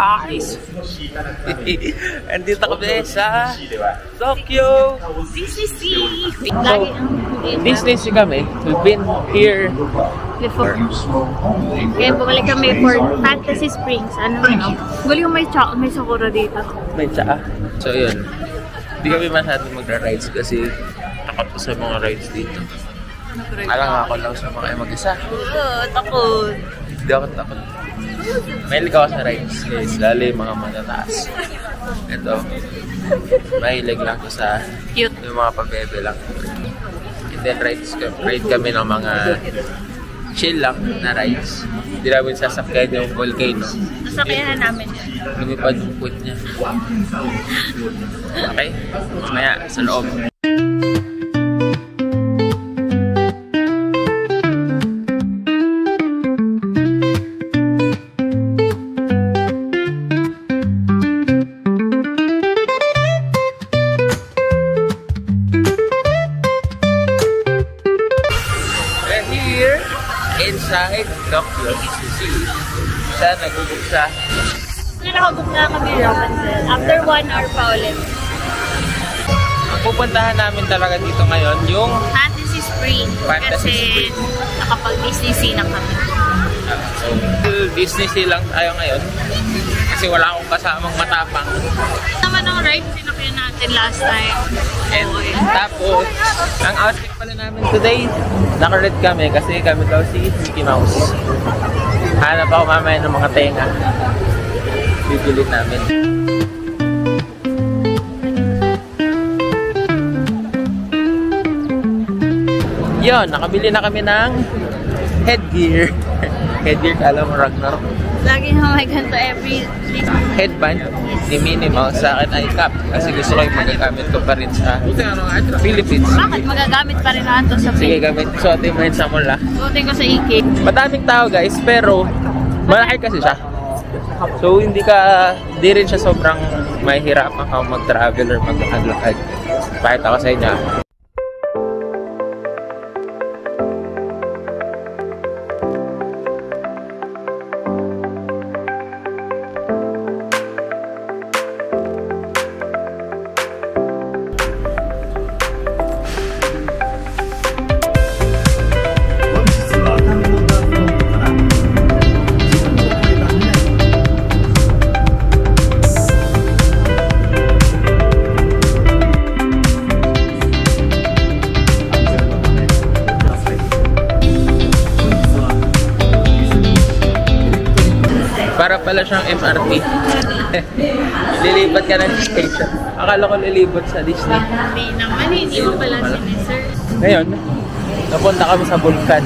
guys! Andito kami sa Tokyo Disney Sea! So, Disney Sea kami. We've been here before. Kaya bumalik kami for Fantasy Springs. Ano no? Gulo yung may sakura dito. May tsaa. So yun. Hindi kami masyadong magra-rides kasi takot ko sa mga rides dito. Alang ako lang sa mga mag-isa. Takot. Hindi ako takot. Mahilig ako sa rides guys, lalo yung mga matataas. Ito, mahilig lang ko sa Cute. yung mga pabebe lang. And then ride kami ng mga chill lang na rides. Hindi namin sasakyan yung volcano. Sasakyan na namin yan. Lumipad yung foot niya. Okay? Mamaya sa loob. Inside Tokyo Disney. Siya nag-ubuksa. Nakabuk na kami Rapunzel. After 1 hour pa ulit. Ang pupuntahan namin talaga dito ngayon yung Fantasy Springs. Kasi nakapag-Disney Sea na kami. So, Disney Sea lang tayo ngayon. Kasi wala akong kasamang matapang. Naman ang ride sinakyan natin last time. And tapos, ang outfit pala namin today, naka-red kami kasi kami daw si Mickey Mouse. Hanap ako mamaya ng mga tenga. Bibili namin. Yun, nakabili na kami ng headgear. Headgear, kala mo Ragnar. Lagi na may ganito every Headband ni Minnie Mouse, sa akin ay cap kasi gusto ko yung magagamit ko pa rin sa Philippines. Bakit magagamit pa rin natin sa Sige, gamit. Suotin mo yun sa mall. Suotin ko sa IK. Madaming tao guys, pero malaki kasi siya. So hindi rin siya sobrang mahihirapan ka mag-travel or mag-lakad. Pakita ko sa inyo. Para pala siyang MRT. Lilipat ka ng station. Akala ko lilipat sa Disney. Hindi naman, hindi mo pala sinesir. Ngayon, napunta kami sa Vulcan.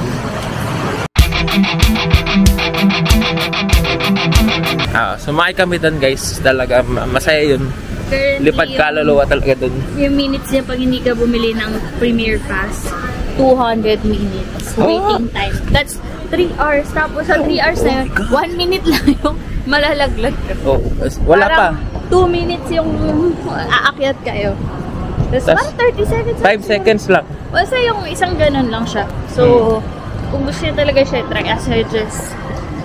Sumakay kami doon guys. Talaga masaya yun. Lipad kaluluwa talaga doon. Yung minutes niya pag hindi ka bumili ng Premier Pass, 200 minutes waiting time. That's 3 hours. Tapos sa 3 hours na yun, 1 minute lang yung malalaglag. Oh, wala parang pa. 2 minutes yung aakyat kayo. Tapos parang 30 seconds. 5 seconds lang. Basta yung isang ganun lang siya. So, kung gusto niya talaga siya try, I suggest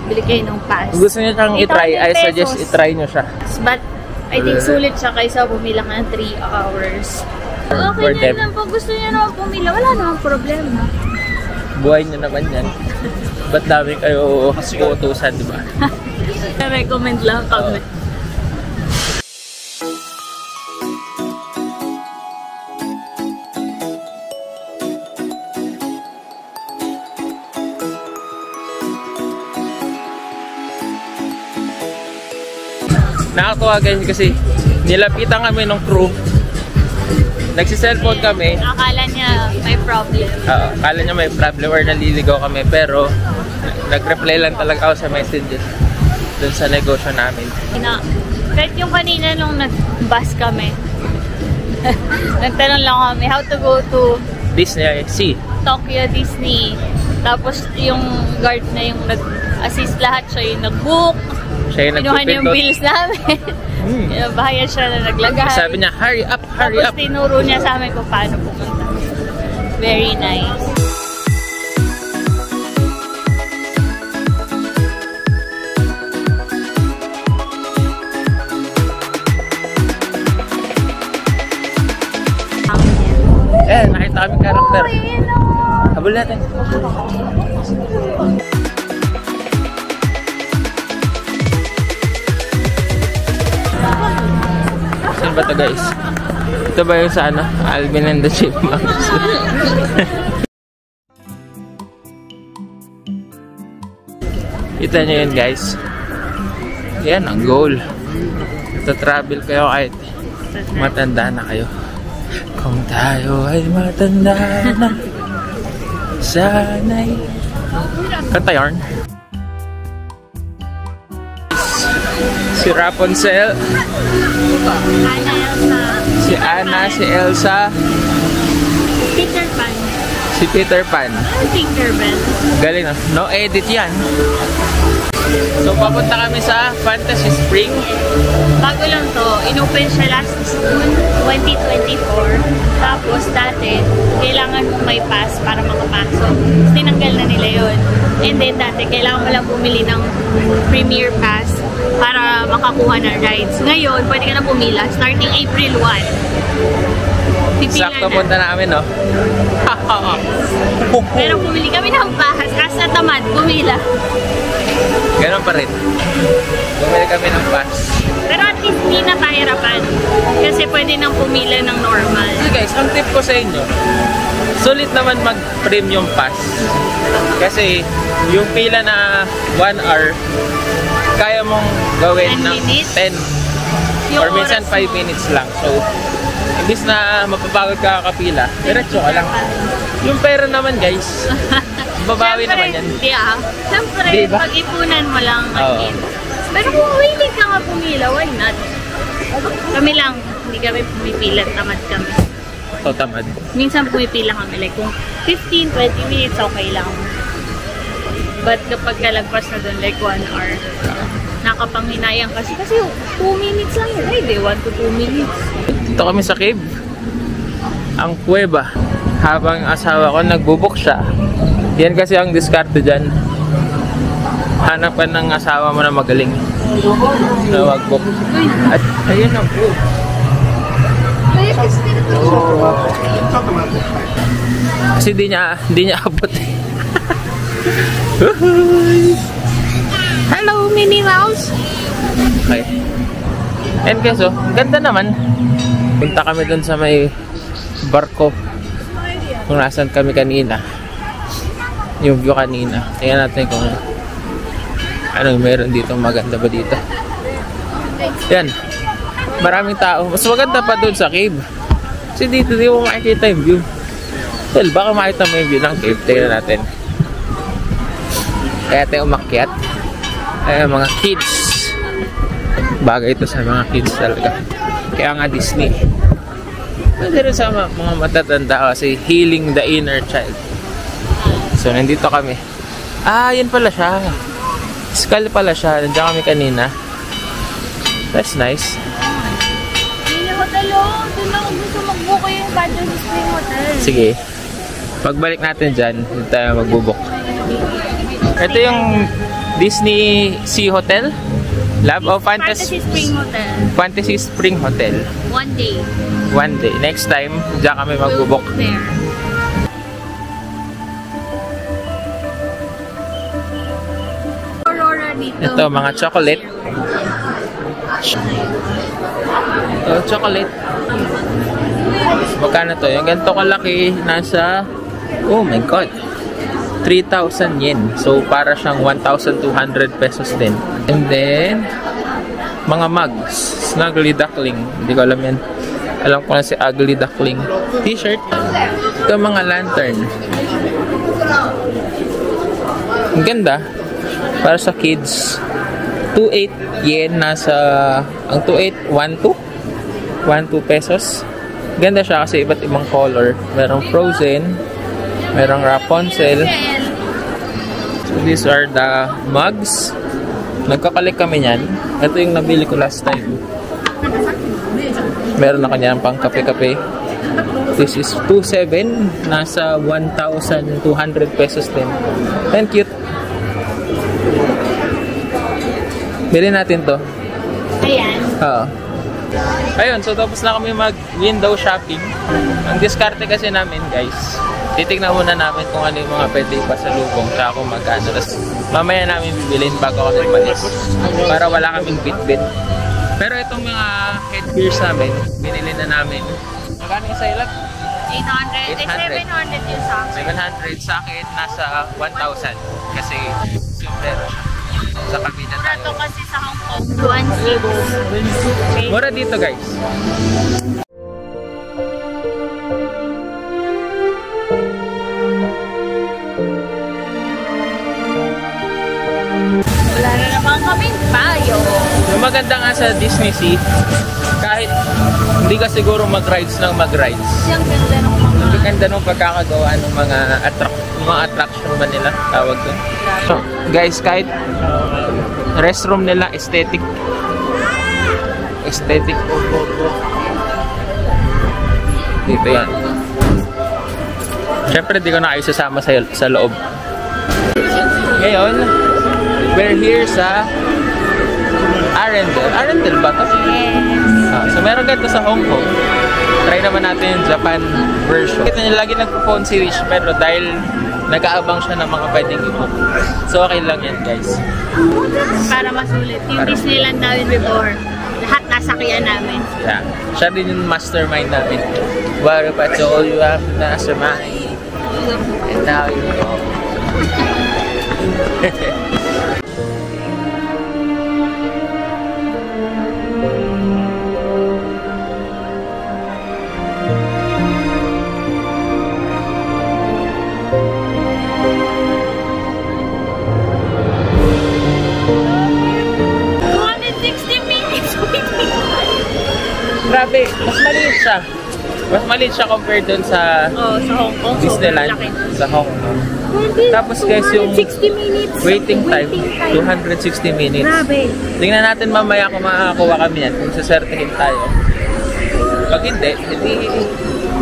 bili kayo ng pass. Kung gusto niyo siyang i-try, I suggest i-try niyo siya. But, I think sulit siya kaysa pumila ka ng 3 hours. Okay na lang, pag gusto niya naman pumila, wala namang problema. Buhay niyo naman yan. Ba't dami kayo uutusan, di ba? Recommend lang kami. Nakakatuwa guys kasi nilapitan kami ng crew. Nagsi-cellphone kami. Akala niya may problem. Akala niya may problem or naliligaw kami, pero nag-reply lang talaga ako sa messages dun sa negosyo namin. Kahit yung kanina nung nag-bus kami, nagtanong lang kami how to go to Disney Sea. Tokyo Disney. Tapos yung guard na yung nag-assist lahat, siya yung nag-book. Siya yung kinuha niya yung bills namin. Bahaya siya na naglagay. Sabi niya, hurry up, hurry up. Tapos tinuro niya sa amin kung paano pumunta. Very nice. kaming karakter. Ayan o. Habol natin. Saan ba ito guys? Ito ba yung sa ano? Alvin and the Chipmunks? Kita nyo yun guys. Yan ang goal. Travel kayo kahit matanda na kayo. Kung tayo ay matanda na, sana'y... Kanta yarn. Si Rapunzel, si Anna, si Elsa, Peter Pan. si Peter Pan. Peter Pan. Galing na. No edit yan. So, papunta kami sa Fantasy Spring. Bago lang to, inopen siya last June 2024. Tapos dati, kailangan mong may pass para makapasok. Tinanggal na nila yun. And then dati, kailangan mo lang bumili ng Premier Pass para makakuha ng rides. Ngayon, pwede ka na pumila starting April 1. Pipila Sakto na. punta namin, no? Pero bumili kami ng pass. Kasi tamad, bumila. Ganon pa rin. Bumili kami ng pass. Pero at least hindi na tahirapan. Kasi pwede nang pumila ng normal. So guys, ang tip ko sa inyo, sulit naman mag-premium pass. Kasi yung pila na 1 hour, kaya mong gawin 10 ng minutes? 10 Yung or minsan oras 5 minutes lang. So, imbis na mapapagod ka kakapila, diretso ka lang. Yung pera naman guys, babawi naman yan. Hindi Siyempre, Diba? pag-ipunan mo lang. Oo. Pero kung willing ka nga pumila, why not? Kami lang, hindi kami pumipila, tamad kami. So, tamad. Minsan pumipila kami, like kung 15-20 minutes, okay lang. But kapag kalagpas na doon, like 1 hour, nakapanghinayang kasi 2 minutes lang yun. Ay, 1 to 2 minutes. Dito kami sa cave. Ang kuweba. Habang asawa ko nagbubok siya. Yan kasi ang diskarte dyan. Hanapan ng asawa mo na magaling. Na wagbok. At ayun ang po. Kasi di niya abot. Hello, Minnie Mouse! Okay. And keso, ganda naman. Punta kami dun sa may barko. Kung nasan kami kanina. Yung view kanina. Tingnan natin kung anong meron dito. Maganda ba dito? Yan. Maraming tao. Mas maganda pa dun sa cave. Kasi dito di mo makikita yung view. Well, baka makita mo yung view ng cave. Tingnan natin. Kaya tayo umakyat. Ay, mga kids. Bagay ito sa mga kids talaga. Kaya nga Disney. Pwede rin sa mga matatanda kasi healing the inner child. So, nandito kami. Ah, yan pala siya. Skull pala siya. Nandiyan kami kanina. That's nice. Mini Hotel, doon ako gusto mag-book yung Fantasy Spring Hotel. Sige. Pagbalik natin dyan, dito tayo magbubok. Ito yung Disney Sea Hotel. Love of Fantasy Spring Hotel. Fantasy Spring Hotel. 1 day. One day. Next time, dyan kami We'll magbubok. book there. Aurora dito. Ito, mga chocolate. Ito, chocolate. Magkano to? Yung ganito kalaki, nasa, oh my god, 3,000 yen. So, para siyang 1,200 pesos din. And then, mga mugs. Snuggly Duckling. Hindi ko alam yan. Alam ko na si Ugly Duckling. T-shirt. Ito, mga lantern. Ang ganda. Para sa kids. 2,800 yen. Nasa, ang 2,800, 12 pesos. Ganda siya kasi iba't ibang color. Merong Frozen. Merong Rapunzel. So, these are the mugs. Nagkakalik kami niyan. Ito yung nabili ko last time. Meron ako niyan pang kape-kape. This is 2,700. Nasa 1,200 pesos din. And cute. Bili natin to. Ayan. Oo. Ayun, so tapos na kami mag-window shopping. Ang diskarte kasi namin, guys, titignan muna namin kung ano yung mga pwede ipasalubong tsaka kung magkano. Tapos mamaya namin bibilin bago kami malis para wala kaming bit-bit. Pero itong mga headgears namin, binili na namin. Magkano yung sa'yo lang? 800. 700 yung sa akin. 700 sa akin, nasa 1,000. Kasi sombrero siya. Sa kabila Mura tayo. to kasi sa Hong Kong. 1,600. Mura dito, guys. Wala na naman kaming payo. Yung maganda nga sa Disney Sea, kahit hindi ka siguro mag-rides ng mag-rides, Yung ganda ng mga... ang ganda nung pagkakagawa ng mga attraction ba nila, tawag doon. So, guys, kahit restroom nila, aesthetic. Dito yan. Siyempre, di ko na kayo sasama sa loob. Ngayon, we're here sa Arendelle. Arendelle ba ito? So, meron ganito sa Hong Kong. Try naman natin yung Japan version. Ito niya lagi nagpo-phone si Rich, pero dahil nag-aabang siya ng mga pwedeng i-book. So, okay lang yan, guys. Para masulit. Yung Disneyland namin before, lahat nasakyan namin. Yeah. Siya din yung mastermind namin. What if I told you I'm the mastermind? And now you know. Grabe, mas maliit siya. Mas maliit siya compared dun sa sa Hong Kong. Disneyland. Sa Hong Kong. Tapos guys, yung 60 minutes. waiting time, 260 minutes. Grabe. Tingnan natin mamaya kung makakakuha kami yan, kung sasertihin tayo. Pag hindi,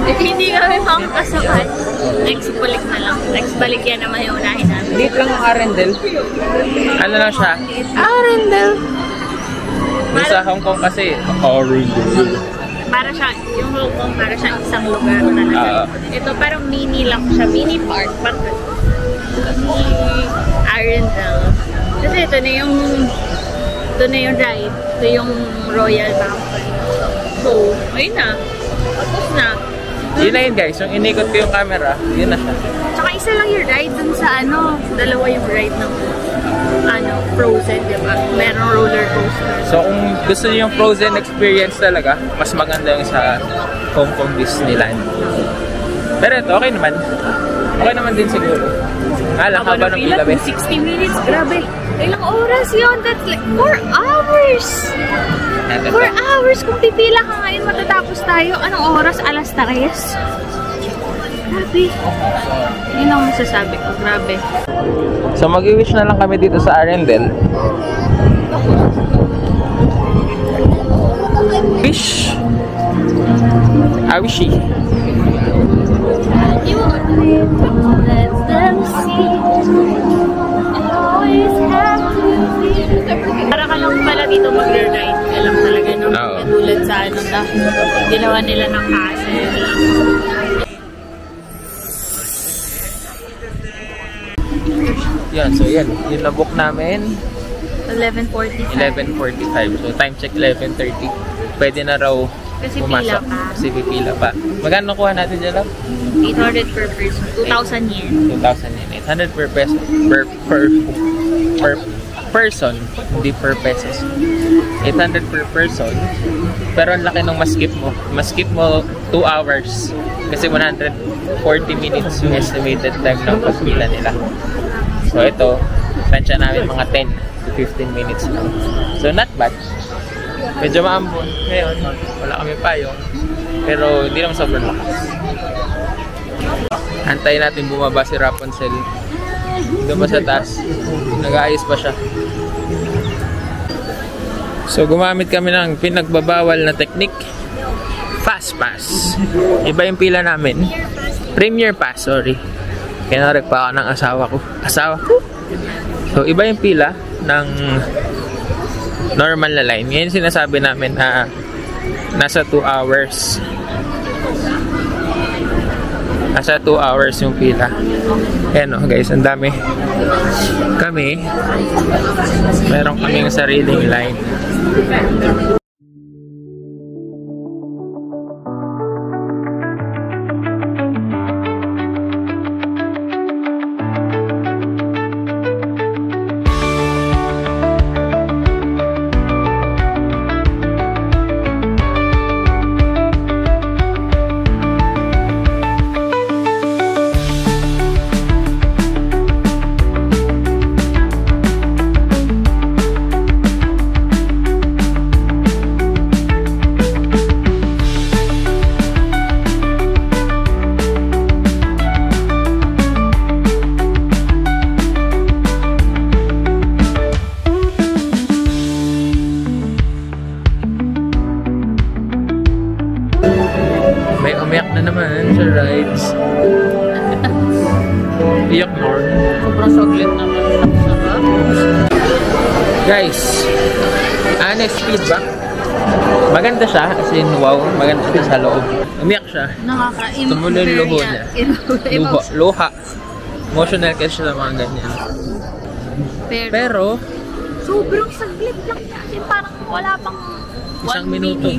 Hindi kami makakasakay. Next balik na lang. Next balik yan naman yung unahin namin. Dito lang yung Arendelle. Ano lang siya? Arendelle. Yung sa Hong Kong kasi, Arendelle. Para siya, yung Hong Kong, para siya isang lugar talaga. Ito parang mini lang siya, mini park. But, Arendelle. Kasi ito na yung ride. Ito yung Royal Banquet. So, ayun na. Tapos na. Yun na yun guys, yung inikot ko yung camera, yun na siya. Tsaka isa lang yung ride dun sa dalawa yung ride ng Frozen, diba? Merong roller coaster. So kung gusto niyo yung Frozen experience talaga, mas maganda yung sa Hong Kong Disneyland. Pero ito, okay naman. Okay naman din siguro. Lang, haba ng pila, 60 minutes, grabe. Ilang oras yun? That's like 4 hours! 4 hours! Kung pipila ka ngayon, matatapos tayo. Anong oras? Alas 3? Grabe. Yun ang masasabi ko. Grabe. So mag-wish na lang kami dito sa Arendelle. Wish! Awishi! Let them see. Always have to be. Para ka lang pala dito mag-ride ka lang talaga, no? Katulad sa na ginawa nila ng castle. Yan, so yan. Yung nabook namin 11:45. 11:45. So time check 11:30. Pwede na raw Kasi pumasok. pila pa. Kasi pipila pa. Magkano kuha natin dyan lang? 800 per person. 2,000 yen. 2,000 yen. 800 per peso. Per person. Hindi per pesos. 800 per person. Pero ang laki nung maskip mo. Maskip mo 2 hours. Kasi 140 minutes yung estimated time ng pagpila nila. So ito, tansya namin mga 10 to 15 minutes lang. So not bad. Medyo maambon. Ngayon, wala kami payong. Pero hindi naman sobrang lakas. Antayin natin bumaba si Rapunzel. Doon pa sa taas. Nag-aayos pa siya. So gumamit kami ng pinagbabawal na technique. Fast Pass. Iba yung pila namin. Premier Pass, sorry. Kinarek pa ako ng asawa ko. So iba yung pila ng normal na line. Ngayon sinasabi namin na nasa 2 hours. Nasa 2 hours yung pila. Ayan o guys, ang dami. Kami, meron kaming sariling line. May umiyak na naman sa rides. Iyak more. Sobrang saglit naman. Guys, honest feedback. Maganda siya, as in wow, maganda siya sa loob. Umiyak siya. Tumuloy yung luho niya. Luha. Emotional kasi siya sa mga ganyan. Pero sobrang saglit lang kasi parang wala pang 1 minuto.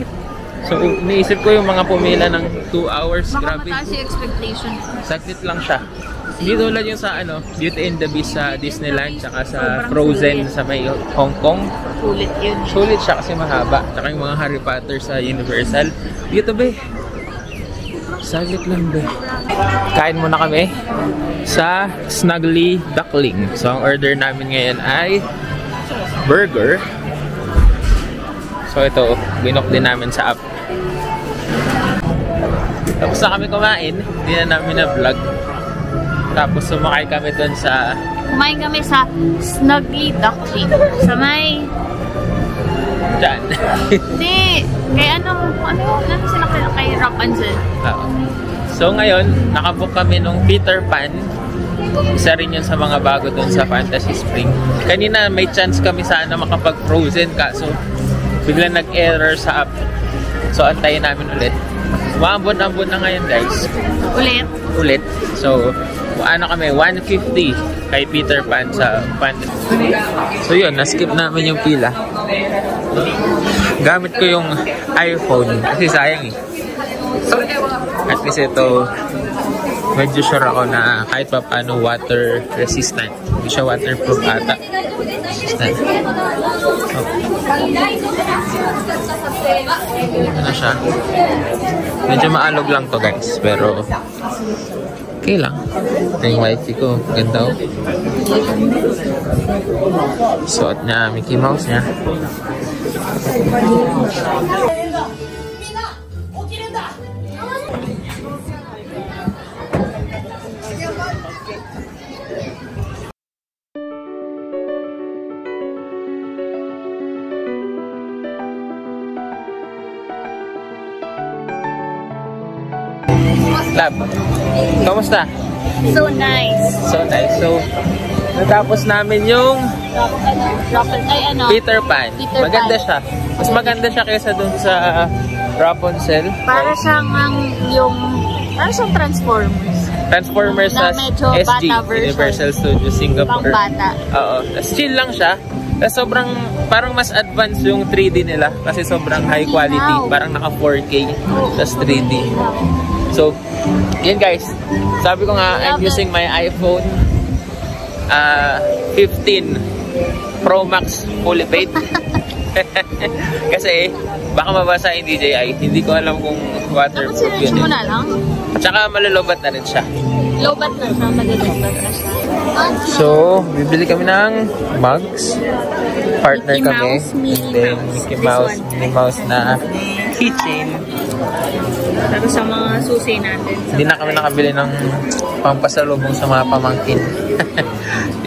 So, iniisip ko yung mga pumila ng 2 hours. Baka grabe. mataas yung expectation. Saglit lang siya. Hindi tulad yung sa Beauty and the Beast sa Disneyland tsaka sa Frozen sa may Hong Kong. Sulit yun. Sulit siya kasi mahaba. Tsaka yung mga Harry Potter sa Universal. Dito be. Saglit lang be. Kain muna kami sa Snuggly Duckling. So, ang order namin ngayon ay burger. So, ito, binok din namin sa app. Tapos na kami kumain, hindi na namin na-vlog. Tapos sumakay kami dun sa... Kumain kami sa Snuggly Duckling. Sa may... Diyan. Hindi. Kaya ano sila kay Rapunzel? So ngayon, nakabook kami nung Peter Pan. Isa rin yun sa mga bago dun sa Fantasy Spring. Kanina may chance kami sana makapag-Frozen kaso biglang nag-error sa app. So antayin namin ulit. Maambon-ambon na ngayon guys. Ulit. So ano kami, 150 kay Peter Pan sa Fantasy. So yun, na-skip namin yung pila. Gamit ko yung iPhone kasi sayang eh. At least ito, medyo sure ako na kahit pa paano water resistant. Hindi siya waterproof ata. Resistant. Ano siya? Medyo maalog lang to guys, pero okay lang. Ito yung wifi ko. Ganda oh. Suot niya Mickey Mouse niya. Lab, kamusta? So nice. So nice. So, natapos namin yung Peter Pan. Maganda siya. Mas maganda siya kaysa dun sa Rapunzel. Para siyang Transformers. Transformers sa SG, Universal Studios Singapore. Pang-bata. Oo. Tapos chill lang siya. Tapos sobrang, parang mas advanced yung 3D nila. Kasi sobrang high quality. Parang naka 4K. Tapos 3D. So, yun guys. Sabi ko nga, I'm using my iPhone 15 Pro Max fully paid. Kasi, baka mabasa yung DJI. Hindi ko alam kung waterproof yun. Mo na lang? Tsaka malulubat na rin siya. Lobat na siya, malulubat na siya. So, bibili kami ng mugs. Partner Mickey kami. Mouse, Minnie And then, Mouse. Mickey Mouse, Minnie Mouse na keychain. Tapos sa mga susi natin. Hindi na kami nakabili ng pampasalubong sa mga pamangkin.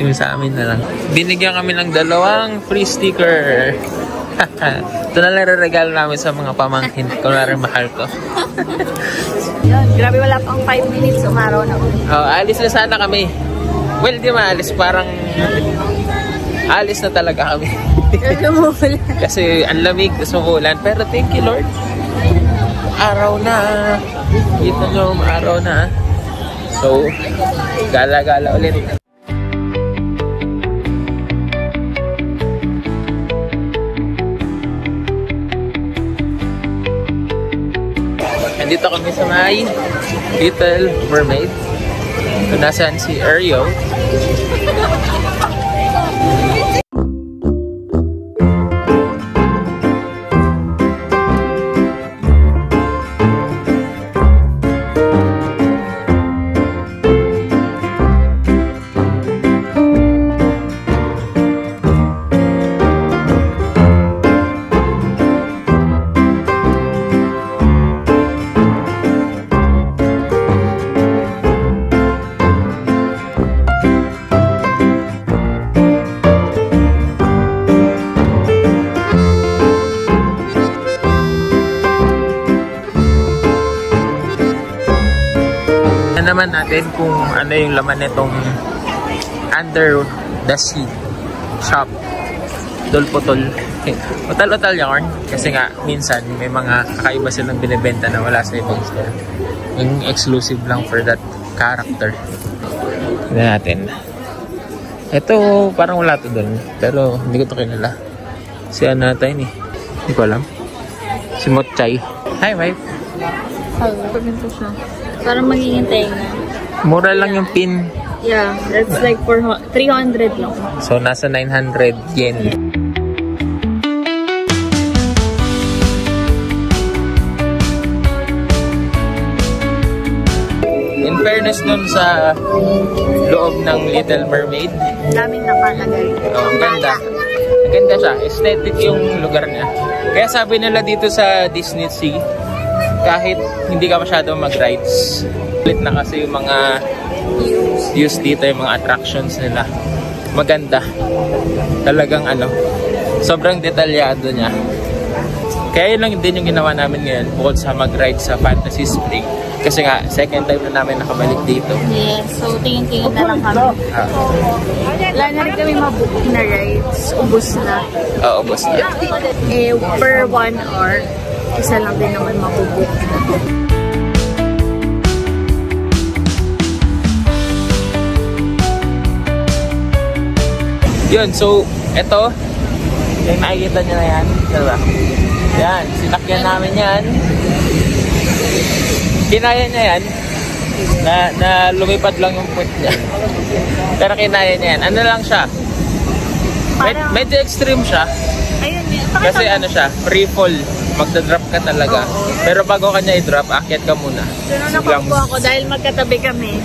Yung sa amin na lang. Binigyan kami ng 2 free sticker. Ito na lang regalo namin sa mga pamangkin. Kunwari mahal ko. Yun, grabe wala pang 5 minutes umaraw na ulit. Alis na sana kami. Well, di maalis. Parang alis na talaga kami. Umuulan. Kasi ang lamig, sumulan. Pero thank you, Lord. Araw na. Kita nyo, araw na. So, gala-gala ulit. Nandito kami sa may Little Mermaid. Kung nasaan si Ariel. Naman natin kung ano yung laman nitong Under the Sea shop. Dulpotol. Utal-utal yarn. Kasi nga, minsan may mga kakaiba silang binibenta na wala sa ibang store. Yung exclusive lang for that character. Tignan natin. Ito, parang wala to dun. Pero hindi ko to kilala. Si ano tayo ni? Hindi ko alam. Si Motchay. Hi, wife. Pagganto siya. Parang magiging tenga. Mura lang yung pin. Yeah, that's like 300 lang. So, nasa 900 yen. In fairness nun sa loob ng Little Mermaid. Daming nakalagay. Oh, ang ganda. Ang ganda siya. Aesthetic yung lugar niya. Kaya sabi nila dito sa Disney Sea, kahit hindi ka masyadong mag-rides, ulit na kasi yung mga views dito, yung mga attractions nila. Maganda. Talagang ano, sobrang detalyado niya. Kaya yun lang din yung ginawa namin ngayon, bukod sa mag-ride sa Fantasy Spring. Kasi nga, second time na namin nakabalik dito. Yes, so tingin-tingin na lang kami. Wala na rin kami mabuking na rides. Ubus na. Oo, ubos na. Per 1 hour, isa lang din naman mabubuk. Yun, so, eto, yung nakikita nyo na yan, diba? Yan, sinakyan namin yan. Kinaya niya yan, na lumipad lang yung puwet niya. Pero kinaya niya yan. Ano lang siya? Medyo extreme siya. Ayun, kasi ano siya, free fall. Magdadrop ka talaga. Pero bago ka niya i-drop, akyat ka muna. So, nung nakupo ako, dahil magkatabi kami,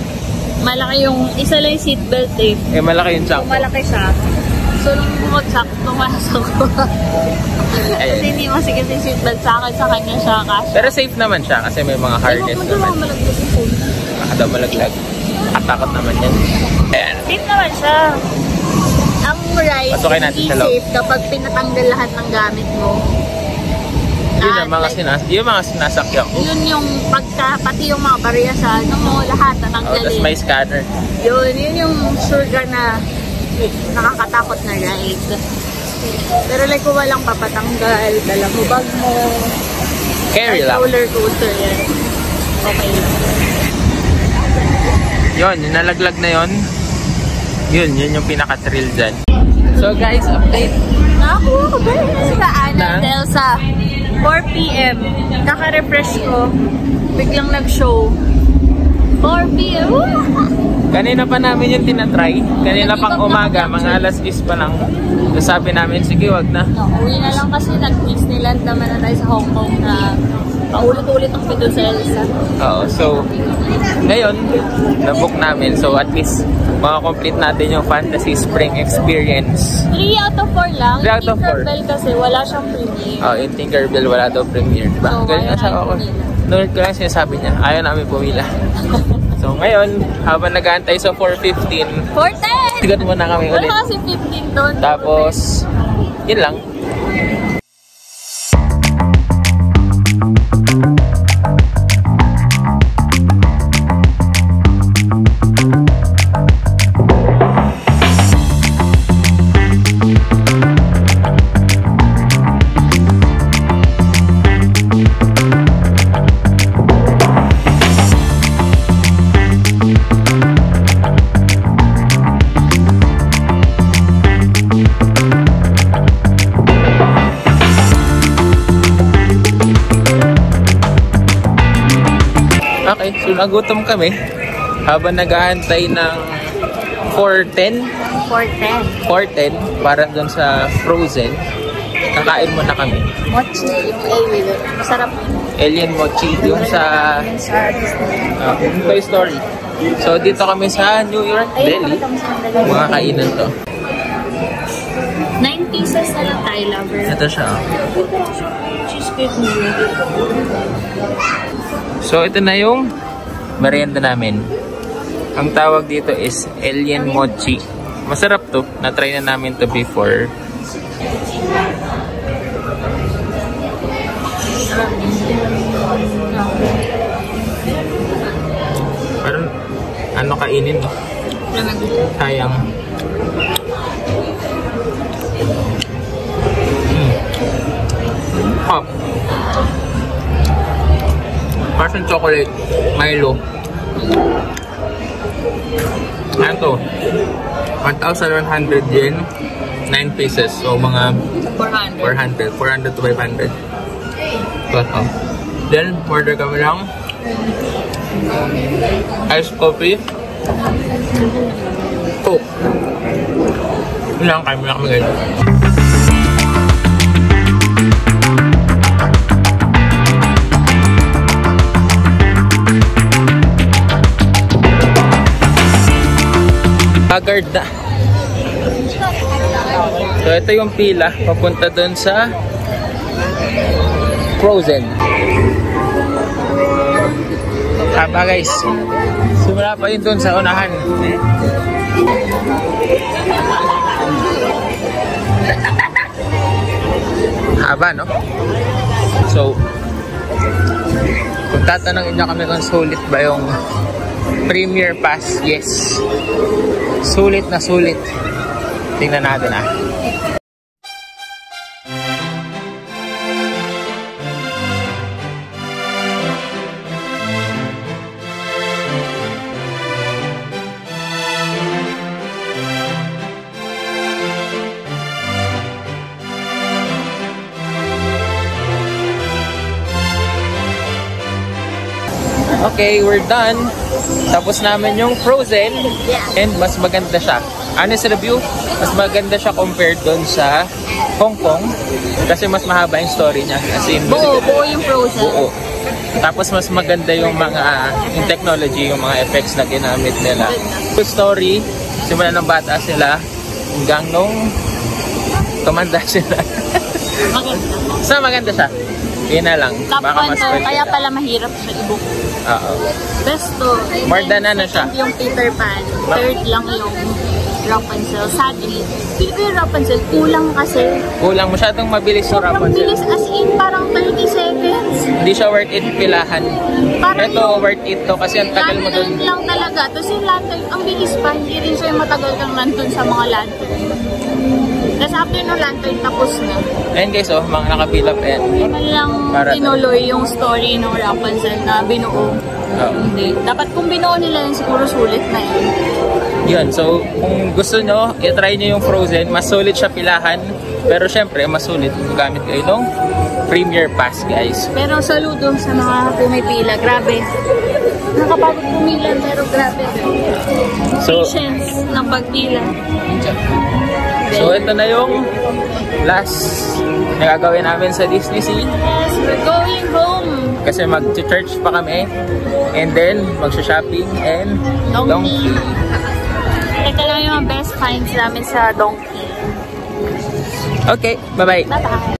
malaki yung, isa lang yung seatbelt eh. Eh, malaki yung chunk. Malaki siya. So, nung bumagsak, tumasok ko. Kasi hindi mo sige si seatbelt sa akin, sa kanya siya cash. Pero safe naman siya kasi may mga harness naman. Baka daw malaglag. Katakot naman yan. Ayan. Safe naman siya. Ang ride, hindi safe kapag pinatanggal lahat ng gamit mo. Yun yung mga sinasakyan ko. Yun yung pati yung mga barya sa ano mo, lahat natanggalin. Tapos may scanner. Yun yung sure ka na nakakatakot na ride. Pero like kung walang papatanggal, dala mo bag mo. Carry lang. Roller coaster yan. Okay lang. Yun, yung nalaglag na yun. Yun yung pinaka-thrill dyan. So guys, update. Ako, sa Annandale sa 4 PM. Kaka-refresh ko. Biglang nag-show. 4 PM. Kanina pa namin yung tinatry. Kanina pang umaga, mga alas 10 pa lang. Sabi namin, sige, wag na. No, uwi na lang kasi nag-Disneyland naman na tayo sa Hong Kong na paulit-ulit ang pito sa Elsa. Oo, so ngayon, na-book namin. So at least, makakomplete natin yung Fantasy Spring experience. 3 out of 4 lang. 3 out of 4. Tinkerbell kasi wala siyang premiere. Oo, yung Tinkerbell wala daw premiere. Diba? So, ganyan asawa ko. Nood ko lang sinasabi niya, ayaw namin pumila. So ngayon, habang nag-aantay sa 4:15, 4:10! sigat muna kami ulit. Wala kasi 15 doon. Tapos, yun lang. So nagutom kami habang nag-aantay ng 4:10 para dun sa Frozen. Kakain muna kami. Mochi, yung alien. Masarap yun. Alien Mochi, yung sa Toy Story. So dito kami sa New York, Delhi. Mga kainan to. 9 pieces na lang tayo, lover. Ito siya. Cheesecake nila. So ito na yung merienda namin. Ang tawag dito is Alien Mochi. Masarap to. Na-try na namin to before. Parang ano kainin, no? Sayang. Hop. Parang chocolate. Milo. Ano to? 1,100 yen. 9 pieces. So mga 400 to 500. So, then, order kami lang iced coffee, Coke. Yun lang, kain mo lang kami guys. Haggard na. So, ito yung pila papunta dun sa Frozen. Haba guys. Simula pa yun dun sa unahan. Haba, no? So, kung tatanungin nyo kami kung sulit ba yung Premier Pass, yes. Sulit na sulit. Tingnan natin ah. Okay, we're done. Tapos namin yung Frozen. And mas maganda siya. Honest review, mas maganda siya compared doon sa Hong Kong. Kasi mas mahaba yung story niya. As in, buo yung Frozen. Buo. Tapos mas maganda yung mga yung technology, yung mga effects na ginamit nila. Good story. Simula ng bata sila hanggang nung tumanda sila. Maganda. So maganda siya. Yun na lang. Top Baka 1 to, kaya pala mahirap siya i-book. Oo. Best to. More than ano siya? Yung Peter Pan. Third lang yung Rapunzel. Sadly, feel ko yung Rapunzel, kulang kasi. Kulang, masyadong mabilis yung Rapunzel. Mabilis as in, parang 30 seconds. Hindi siya worth it pilahan. Parang ito, worth it to kasi ang tagal mo dun. Lantern lang talaga. Tapos yung lantern, ang bilis pa. Hindi rin siya matagal kang nandun sa mga lantern. Tapos after no lantern, tapos na. Ayan guys, oh, mga nakapilap yan. Hindi lang tinuloy yung story ng Rapunzel na binuo. Hindi. Dapat kung binuo nila yun, siguro sulit na yun. Yun, so kung gusto nyo, i-try nyo yung Frozen, mas sulit siya pilahan. Pero syempre, mas sulit kung gamit kayo ng Premier Pass, guys. Pero saludo sa mga pumipila. Grabe. Nakapagod pumila, pero grabe. So, patience ng pagpila. So, ito na yung last na gagawin namin sa Disney Sea. Yes, we're going home. Kasi mag-church pa kami. And then, mag-shopping and Donkey. Ito lang yung best finds namin sa Donkey. Okay, bye-bye. Bye-bye.